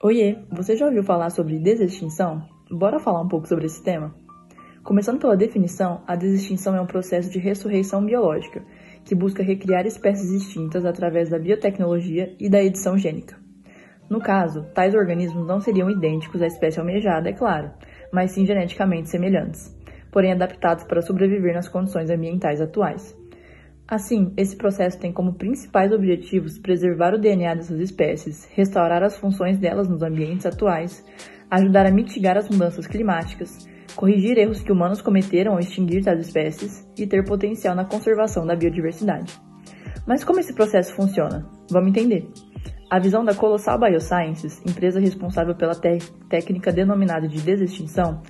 Oiê, você já ouviu falar sobre desextinção? Bora falar um pouco sobre esse tema? Começando pela definição, a desextinção é um processo de ressurreição biológica, que busca recriar espécies extintas através da biotecnologia e da edição gênica. No caso, tais organismos não seriam idênticos à espécie almejada, é claro, mas sim geneticamente semelhantes, porém adaptados para sobreviver nas condições ambientais atuais. Assim, esse processo tem como principais objetivos preservar o DNA dessas espécies, restaurar as funções delas nos ambientes atuais, ajudar a mitigar as mudanças climáticas, corrigir erros que humanos cometeram ao extinguir tais espécies e ter potencial na conservação da biodiversidade. Mas como esse processo funciona? Vamos entender. A visão da Colossal Biosciences, empresa responsável pela técnica denominada de desextinção,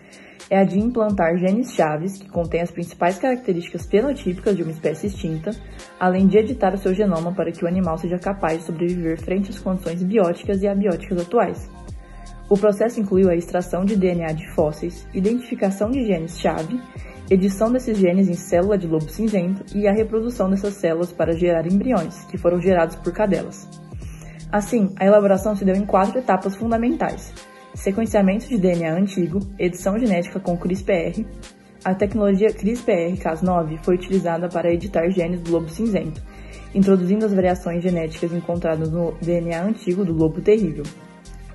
é a de implantar genes chaves que contêm as principais características fenotípicas de uma espécie extinta, além de editar o seu genoma para que o animal seja capaz de sobreviver frente às condições bióticas e abióticas atuais. O processo incluiu a extração de DNA de fósseis, identificação de genes-chave, edição desses genes em célula de lobo cinzento e a reprodução dessas células para gerar embriões, que foram gerados por cadelas. Assim, a elaboração se deu em 4 etapas fundamentais: sequenciamento de DNA antigo, edição genética com CRISPR. A tecnologia CRISPR-Cas9 foi utilizada para editar genes do lobo cinzento, introduzindo as variações genéticas encontradas no DNA antigo do lobo terrível.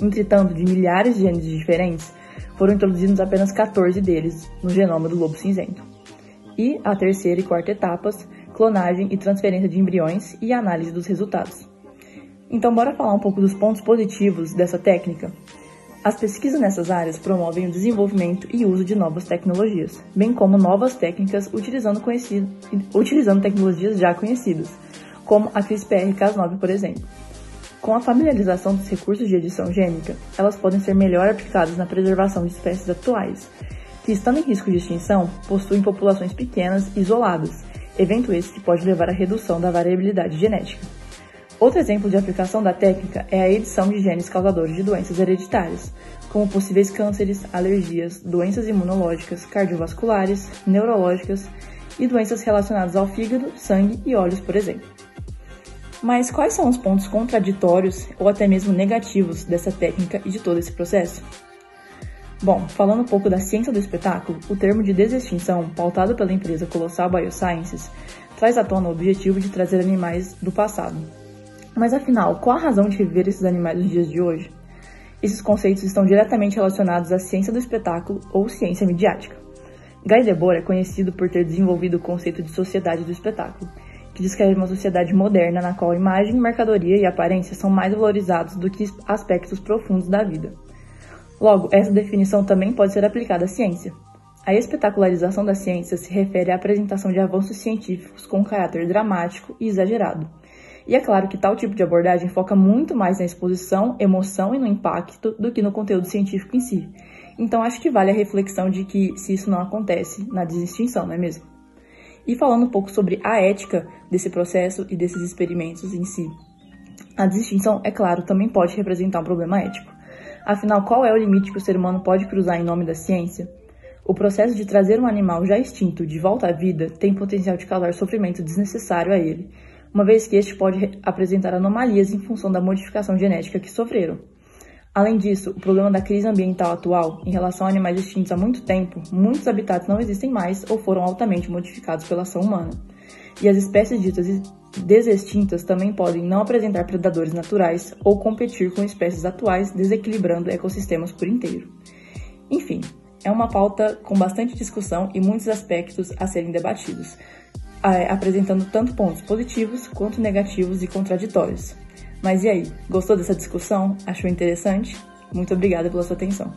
Entretanto, de milhares de genes diferentes, foram introduzidos apenas 14 deles no genoma do lobo cinzento. E a terceira e quarta etapas, clonagem e transferência de embriões e análise dos resultados. Então, bora falar um pouco dos pontos positivos dessa técnica? As pesquisas nessas áreas promovem o desenvolvimento e uso de novas tecnologias, bem como novas técnicas utilizando tecnologias já conhecidas, como a CRISPR-Cas9, por exemplo. Com a familiarização dos recursos de edição gênica, elas podem ser melhor aplicadas na preservação de espécies atuais, que, estando em risco de extinção, possuem populações pequenas e isoladas, evento esse que pode levar à redução da variabilidade genética. Outro exemplo de aplicação da técnica é a edição de genes causadores de doenças hereditárias, como possíveis cânceres, alergias, doenças imunológicas, cardiovasculares, neurológicas e doenças relacionadas ao fígado, sangue e olhos, por exemplo. Mas quais são os pontos contraditórios ou até mesmo negativos dessa técnica e de todo esse processo? Bom, falando um pouco da ciência do espetáculo, o termo de desextinção, pautado pela empresa Colossal Biosciences, traz à tona o objetivo de trazer animais do passado. Mas afinal, qual a razão de reviver esses animais nos dias de hoje? Esses conceitos estão diretamente relacionados à ciência do espetáculo ou ciência midiática. Guy Debord é conhecido por ter desenvolvido o conceito de sociedade do espetáculo, que descreve uma sociedade moderna na qual imagem, mercadoria e aparência são mais valorizados do que aspectos profundos da vida. Logo, essa definição também pode ser aplicada à ciência. A espetacularização da ciência se refere à apresentação de avanços científicos com caráter dramático e exagerado. E é claro que tal tipo de abordagem foca muito mais na exposição, emoção e no impacto do que no conteúdo científico em si. Então acho que vale a reflexão de que se isso não acontece na desextinção, não é mesmo? E falando um pouco sobre a ética desse processo e desses experimentos em si. A desextinção, é claro, também pode representar um problema ético. Afinal, qual é o limite que o ser humano pode cruzar em nome da ciência? O processo de trazer um animal já extinto de volta à vida tem potencial de causar sofrimento desnecessário a ele, uma vez que este pode apresentar anomalias em função da modificação genética que sofreram. Além disso, o problema da crise ambiental atual, em relação a animais extintos há muito tempo, muitos habitats não existem mais ou foram altamente modificados pela ação humana. E as espécies ditas desextintas também podem não apresentar predadores naturais ou competir com espécies atuais, desequilibrando ecossistemas por inteiro. Enfim, é uma pauta com bastante discussão e muitos aspectos a serem debatidos, apresentando tanto pontos positivos quanto negativos e contraditórios. Mas e aí, gostou dessa discussão? Achou interessante? Muito obrigada pela sua atenção.